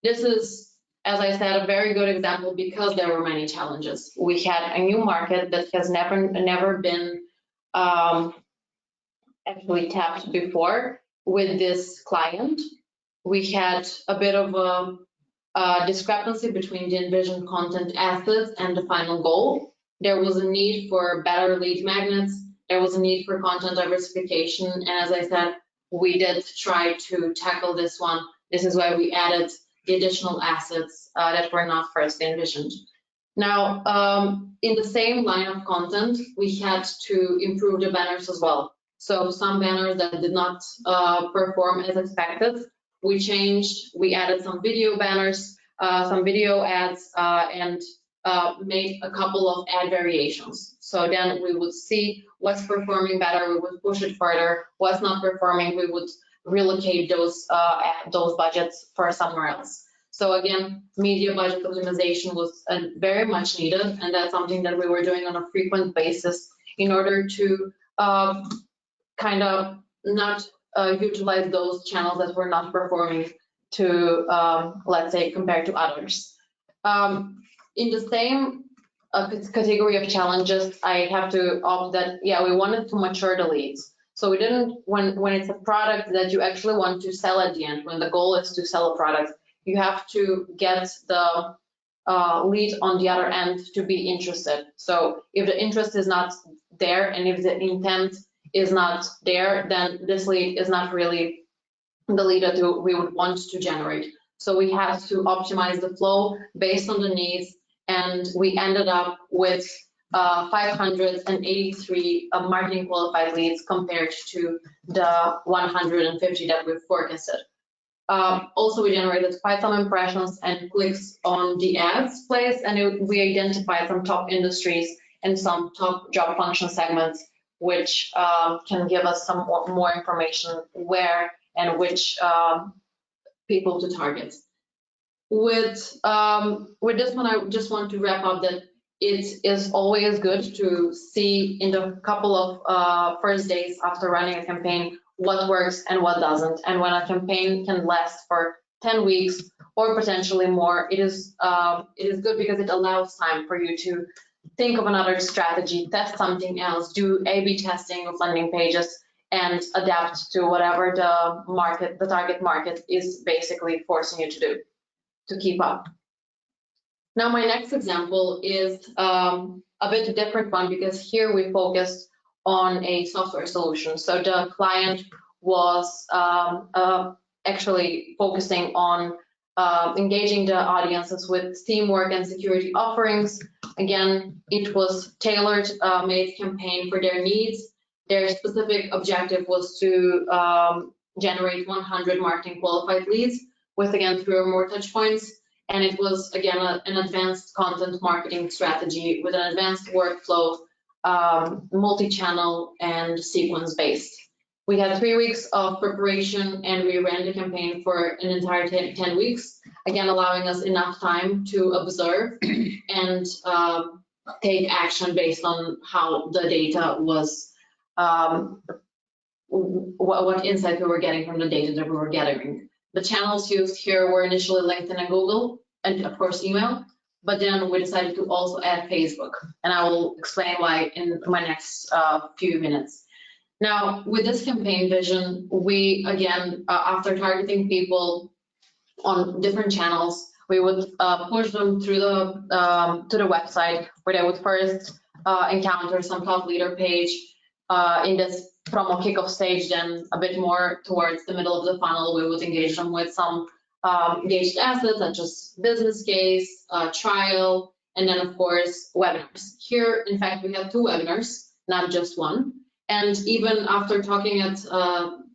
This is, as I said, a very good example because there were many challenges. We had a new market that has never been actually tapped before with this client. We had a bit of a discrepancy between the envisioned content assets and the final goal. There was a need for better lead magnets. There was a need for content diversification. And as I said, we did try to tackle this one. This is why we added the additional assets that were not first envisioned. Now, in the same line of content, we had to improve the banners as well. So some banners that did not perform as expected, we changed, we added some video banners, some video ads, and made a couple of ad variations. So then we would see what's performing better, we would push it further. What's not performing, we would relocate those budgets for somewhere else. So again, media budget optimization was very much needed, and that's something that we were doing on a frequent basis in order to kind of not utilize those channels that were not performing to, let's say, compared to others. In the same category of challenges, I have to opt that, yeah, we wanted to mature the leads. So we didn't, when it's a product that you actually want to sell at the end, when the goal is to sell a product, you have to get the lead on the other end to be interested. So if the interest is not there, and if the intent is not there, then this lead is not really the lead that we would want to generate. So we had to optimize the flow based on the needs, and we ended up with 583 marketing qualified leads compared to the 150 that we forecasted. Also, we generated quite some impressions and clicks on the ads placed, and we identified some top industries and some top job function segments, which can give us some more information where and which people to target. With this one, I just want to wrap up that it is always good to see in the couple of first days after running a campaign what works and what doesn't. And when a campaign can last for 10 weeks or potentially more, it is good because it allows time for you to think of another strategy, test something else, do A/B testing of landing pages, and adapt to whatever the target market is basically forcing you to do to keep up. Now, my next example is a bit different one because here we focused on a software solution. So the client was actually focusing on engaging the audiences with teamwork and security offerings. Again, it was tailored made campaign for their needs. Their specific objective was to generate 100 marketing qualified leads with, again, 3 or more touch points. And it was, again, an advanced content marketing strategy with an advanced workflow, multi-channel and sequence-based. We had 3 weeks of preparation, and we ran the campaign for an entire 10 weeks, again, allowing us enough time to observe and take action based on how the data was, what insight we were getting from the data that we were gathering. The channels used here were initially LinkedIn and Google, and of course email, but then we decided to also add Facebook, and I will explain why in my next few minutes. Now, with this campaign vision, we again, after targeting people on different channels, we would push them through to the website where they would first encounter some top leader page in this promo kickoff stage. Then a bit more towards the middle of the funnel, we would engage them with some engaged assets such as business case, trial, and then of course webinars. Here, in fact, we had 2 webinars, not just one. And even after talking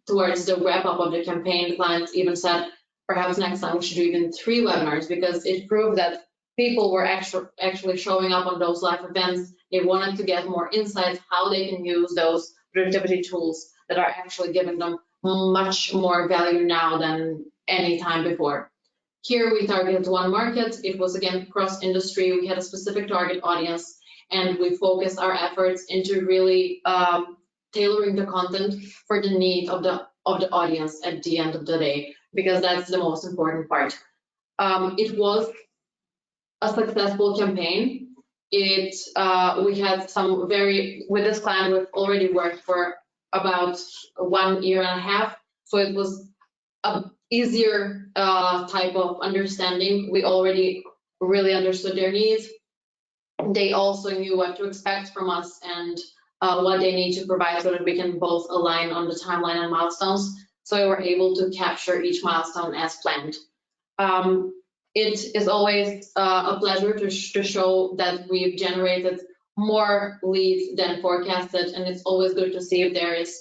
towards the wrap up of the campaign, the client even said, perhaps next time we should do even 3 webinars, because it proved that people were actually showing up on those live events. They wanted to get more insights, how they can use those productivity tools that are actually giving them much more value now than any time before. Here we targeted one market. It was, again, cross industry. We had a specific target audience, and we focused our efforts into really tailoring the content for the need of the audience at the end of the day, because that's the most important part. It was a successful campaign. We had some with this client, we've already worked for about 1.5 years, so it was a easier type of understanding. We already really understood their needs. They also knew what to expect from us and what they need to provide so that we can both align on the timeline and milestones. So we were able to capture each milestone as planned. It is always a pleasure to show that we've generated more leads than forecasted, and it's always good to see if there is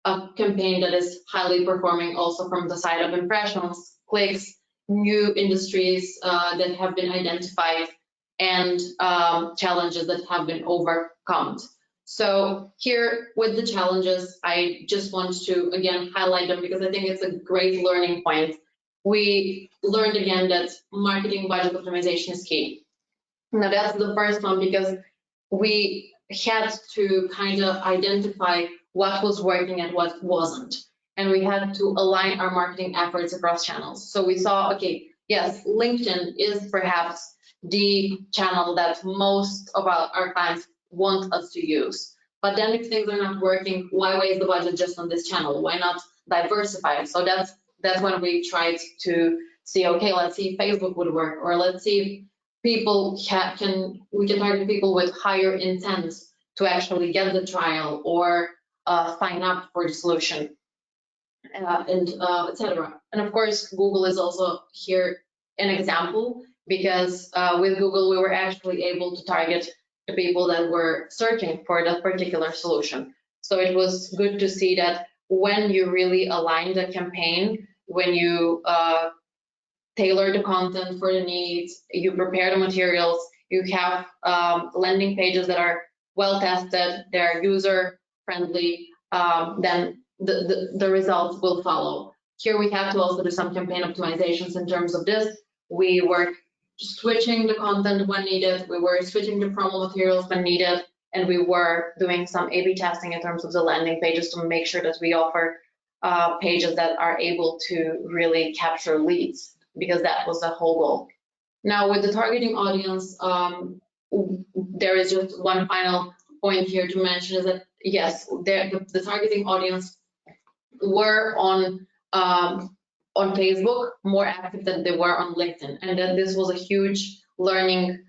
a campaign that is highly performing also from the side of impressions, clicks, new industries that have been identified, and challenges that have been overcome. So here with the challenges, I just want to again highlight them because I think it's a great learning point. We learned again that marketing budget optimization is key. Now that's the first one, because we had to kind of identify what was working and what wasn't. And we had to align our marketing efforts across channels. So we saw, okay, yes, LinkedIn is perhaps the channel that most of our clients want us to use. But then if things are not working, why waste the budget just on this channel? Why not diversify? So that's when we tried to see, okay, let's see if Facebook would work, or let's see if people we can target people with higher intent to actually get the trial or sign up for the solution, and etc. And of course, Google is also here an example, because with Google, we were actually able to target the people that were searching for that particular solution. So it was good to see that when you really align the campaign, when you tailor the content for the needs, you prepare the materials, you have landing pages that are well tested, they're user friendly, then the results will follow. Here we have to also do some campaign optimizations in terms of this. We were switching the content when needed, we were switching the promo materials when needed, and we were doing some A/B testing in terms of the landing pages to make sure that we offer pages that are able to really capture leads, because that was the whole goal. Now, with the targeting audience, there is just one final point here to mention, is that yes, the targeting audience were on Facebook more active than they were on LinkedIn, and that this was a huge learning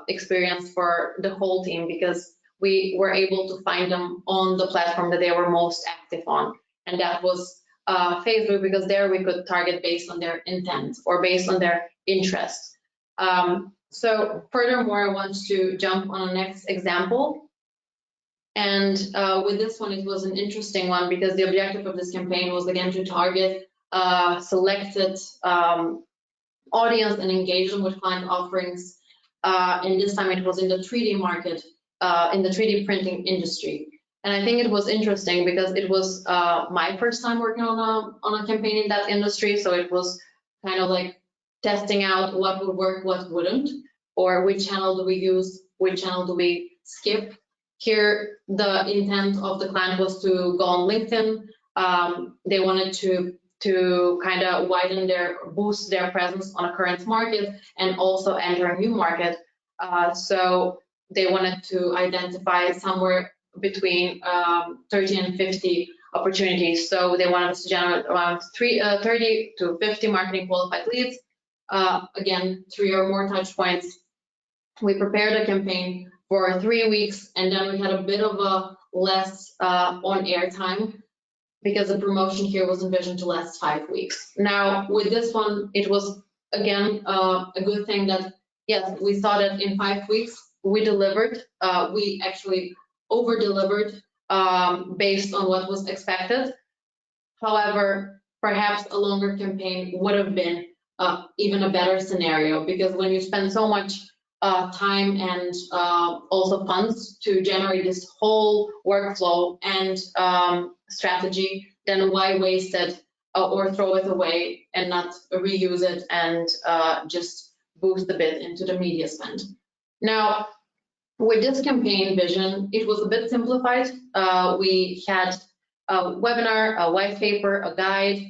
experience for the whole team, because we were able to find them on the platform that they were most active on, and that was Facebook, because there we could target based on their intent or based on their interest. So furthermore, I want to jump on the next example. And with this one, it was an interesting one, because the objective of this campaign was again to target selected audience and engage them with client offerings. And this time it was in the 3D market, in the 3D printing industry. And I think it was interesting because it was my first time working on a campaign in that industry. So it was kind of like testing out what would work, what wouldn't, or which channel do we use, which channel do we skip. Here, the intent of the client was to go on LinkedIn. They wanted to kind of boost their presence on a current market and also enter a new market. So they wanted to identify somewhere between 30 and 50 opportunities. So they wanted us to generate around 30 to 50 marketing qualified leads. Again, 3 or more touch points. We prepared a campaign for 3 weeks, and then we had a bit of a less on-air time, because the promotion here was envisioned to last 5 weeks. Now, with this one, it was, again, a good thing that, yes, we saw that in 5 weeks, we delivered. We actually over-delivered based on what was expected. However, perhaps a longer campaign would have been even a better scenario, because when you spend so much time and also funds to generate this whole workflow and strategy, then why waste it or throw it away and not reuse it and just boost a bit into the media spend. Now, with this campaign vision, it was a bit simplified. We had a webinar, a white paper, a guide,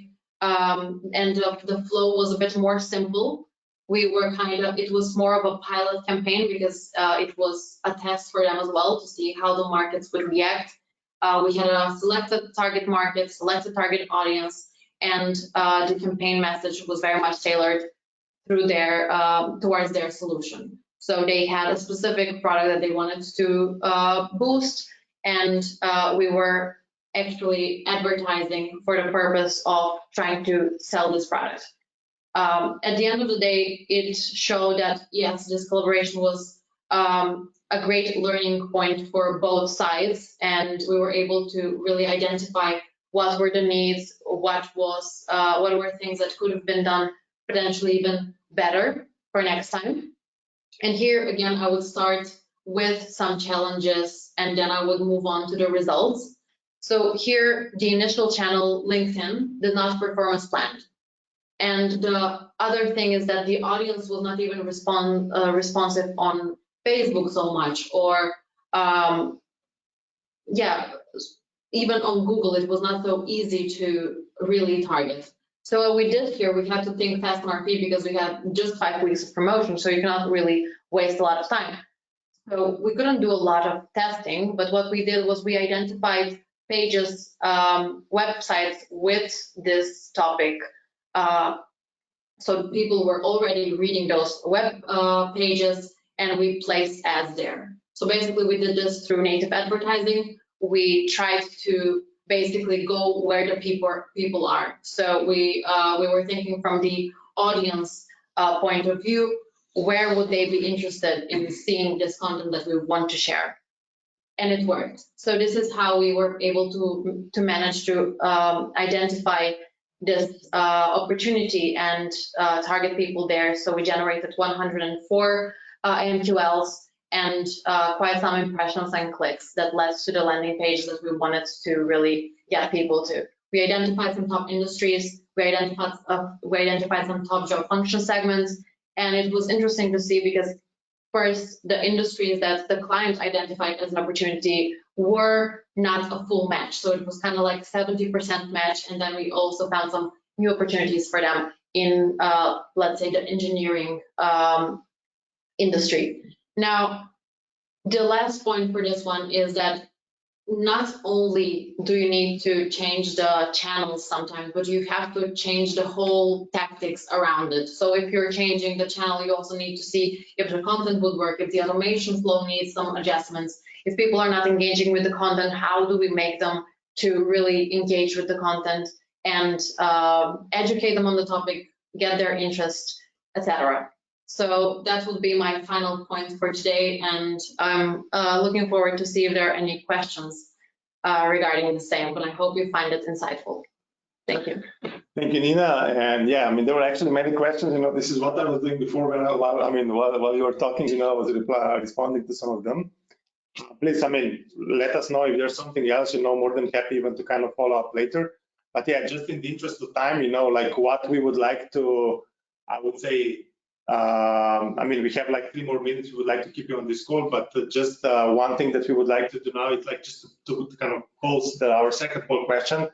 and the flow was a bit more simple. We were it was more of a pilot campaign, because it was a test for them as well to see how the markets would react. We had a selected target market, selected target audience, and the campaign message was very much tailored through towards their solution. So they had a specific product that they wanted to boost, and we were actually advertising for the purpose of trying to sell this product. At the end of the day, it showed that, yes, this collaboration was a great learning point for both sides, and we were able to really identify what were the needs, what were things that could have been done potentially even better for next time. And here, again, I would start with some challenges, and then I would move on to the results. So here, the initial channel, LinkedIn, did not perform as planned. And the other thing is that the audience was not even responsive on Facebook so much, or even on Google, it was not so easy to really target. So what we did here, we had to think fast on our feet, because we had just 5 weeks of promotion, so you cannot really waste a lot of time. So we couldn't do a lot of testing, but what we did was we identified pages, websites with this topic. So people were already reading those web pages, and we placed ads there. So basically we did this through native advertising. We tried to basically go where the people are. So we were thinking from the audience point of view, where would they be interested in seeing this content that we want to share? And it worked. So this is how we were able to manage to identify this opportunity and target people there. So we generated 104 MQLs and quite some impressions and clicks that led to the landing page that we wanted to really get people to. We identified some top industries, we identified some top job function segments, and it was interesting to see because first, the industries that the client identified as an opportunity were not a full match. So it was kind of like 70% match. And then we also found some new opportunities for them in, let's say, the engineering industry. Now, the last point for this one is that not only do you need to change the channels sometimes, but you have to change the whole tactics around it. So if you're changing the channel, you also need to see if the content would work, if the automation flow needs some adjustments. If people are not engaging with the content, how do we make them to really engage with the content and educate them on the topic, get their interest, etc. So that would be my final point for today, and I'm looking forward to see if there are any questions regarding the same, but I hope you find it insightful. Thank you.
Thank you, Nina. And yeah, I mean, there were actually many questions. This is what I was doing before while you were talking, I was responding to some of them. Please, let us know if there's something else, more than happy even to kind of follow up later. But yeah, just in the interest of time, like what we would like to, I would say, we have like 3 more minutes. We would like to keep you on this call, but just one thing that we would like to do now is like just to kind of pose our second poll question,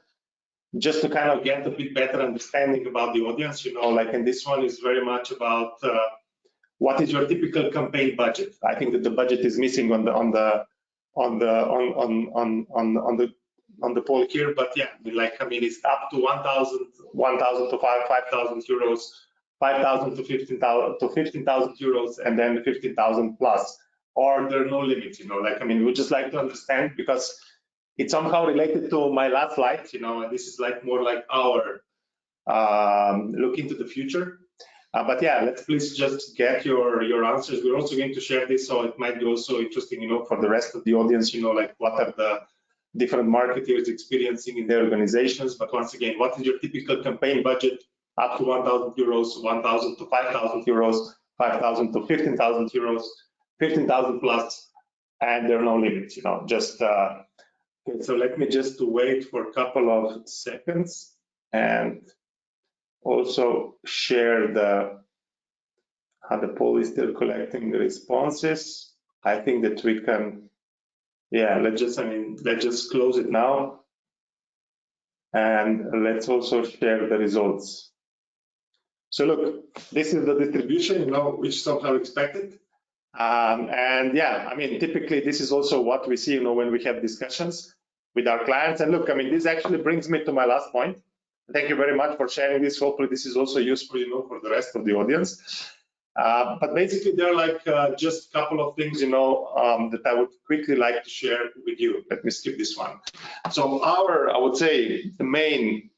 just to kind of get a bit better understanding about the audience. And this one is very much about what is your typical campaign budget. I think that the budget is missing on the poll here, but yeah, it's up to 1,000 to 5,000 euros. 5,000 to 15,000 euros, and then 15,000 plus, or there are no limits. We would just like to understand, because it's somehow related to my last slide. And this is like more like our look into the future. But yeah, let's please just get your answers. We're also going to share this, so it might be also interesting, for the rest of the audience. Like what are the different marketers experiencing in their organizations. But once again, what is your typical campaign budget? Up to 1,000 euros, 1,000 to 5,000 euros, 5,000 to 15,000 euros, 15,000 plus, and there are no limits. Just okay. So let me just wait for a couple of seconds and also share the poll is still collecting the responses. I think that we can, yeah. Let's just close it now, and let's also share the results. So look, this is the distribution, which somehow expected. And yeah, typically this is also what we see, when we have discussions with our clients. And look, this actually brings me to my last point. Thank you very much for sharing this. Hopefully this is also useful, for the rest of the audience. But basically there are like just a couple of things, that I would quickly like to share with you. Let me skip this one. So I would say the main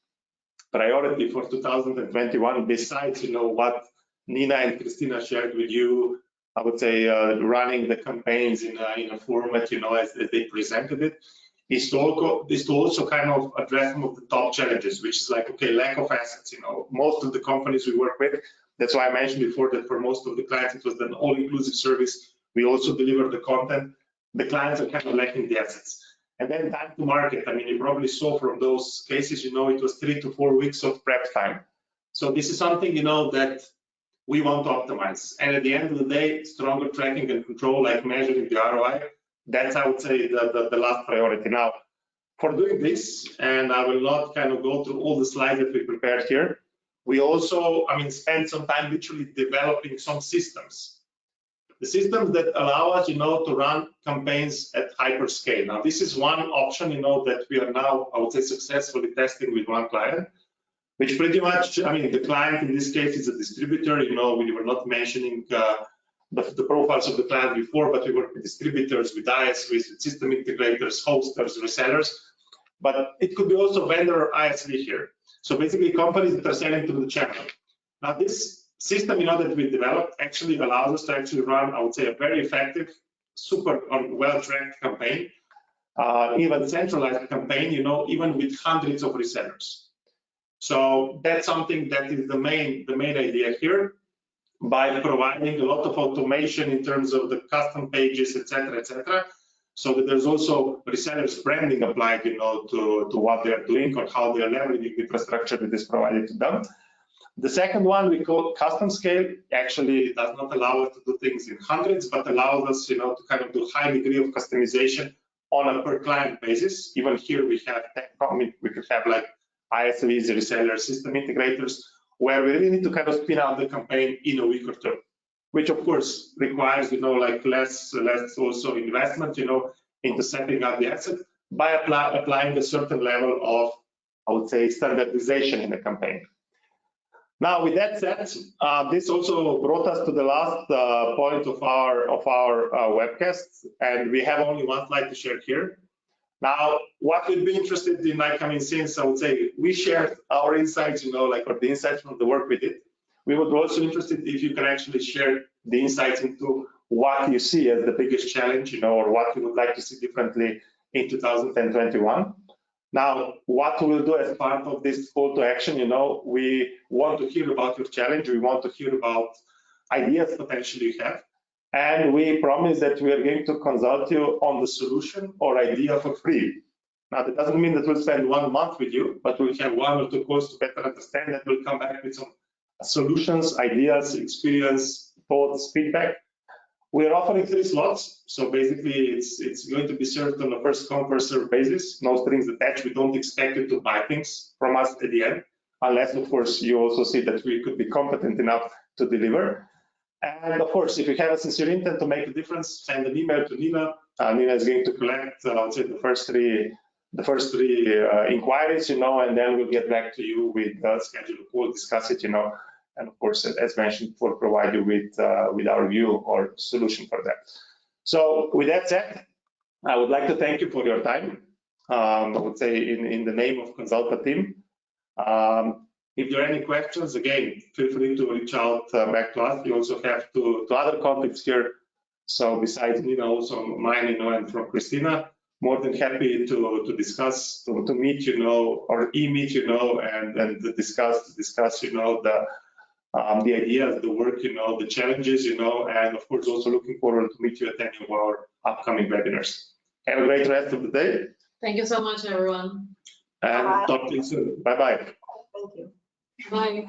priority for 2021, besides what Nina and Christina shared with you, I would say running the campaigns in a format as they presented it, is to also kind of address some of the top challenges, which is like, okay, lack of assets. Most of the companies we work with, that's why I mentioned before that for most of the clients it was an all-inclusive service. We also deliver the content. The clients are kind of lacking the assets. And then time to market. You probably saw from those cases, it was 3 to 4 weeks of prep time. So this is something, that we want to optimize. And at the end of the day, stronger tracking and control, like measuring the ROI, that's, I would say, the last priority. Now, for doing this, and I will not kind of go through all the slides that we prepared here, we also, spend some time literally developing some systems. The systems that allow us, to run campaigns at hyperscale. Now, this is one option, that we are now, I would say, successfully testing with one client, which pretty much, the client in this case is a distributor. We were not mentioning the profiles of the client before, but we work with distributors, with ISVs, with system integrators, hosters, resellers. But it could be also vendor or ISV here. So basically companies that are selling through the channel. Now this system, that we developed actually allows us to actually run, I would say, a very effective, super well-tracked campaign, even centralized campaign, even with hundreds of resellers. So that's something that is the main idea here, by providing a lot of automation in terms of the custom pages, etc., so that there's also resellers branding applied, to what they're doing or how they're leveraging the infrastructure that is provided to them. The second one we call custom scale. Actually does not allow us to do things in hundreds, but allows us, to kind of do high degree of customization on a per client basis. Even here we could have like ISVs, resellers, system integrators, where we really need to kind of spin out the campaign in a week or two, which of course requires, like less also investment, into setting up the asset by applying a certain level of, I would say, standardization in the campaign. Now, with that said, this also brought us to the last point of our webcast, and we have only one slide to share here. Now, what we'd be interested in, since I would say we shared our insights, or the insights from the work we did, we would be also interested if you can actually share the insights into what you see as the biggest challenge, or what you would like to see differently in 2021. Now, what we will do as part of this call to action, we want to hear about your challenge. We want to hear about ideas potentially you have. And we promise that we are going to consult you on the solution or idea for free. Now, that doesn't mean that we'll spend 1 month with you, but we'll have 1 or 2 calls to better understand, and we'll come back with some solutions, ideas, experience, thoughts, feedback. We're offering 3 slots, so basically it's going to be served on a first come first served basis, no strings attached. We don't expect you to buy things from us at the end, unless of course you also see that we could be competent enough to deliver. And of course, if you have a sincere intent to make a difference, send an email to Nina. Nina is going to collect, I would say, the first three inquiries, and then we'll get back to you with schedule a call, discuss it, and of course, as mentioned, we'll provide you with our view or solution for that. So with that said, I would like to thank you for your time. I would say in the name of Consulta team. If there are any questions, again, feel free to reach out back to us. We also have two other contacts here. So besides also mine, and from Christina, more than happy to discuss, to meet, or e-meet, and discuss, the ideas, the work, the challenges, and of course also looking forward to meet you at any of our upcoming webinars. Have a great rest of the day.
Thank you so much, everyone.
And talk to you soon. Bye-bye.
Thank you.
Bye.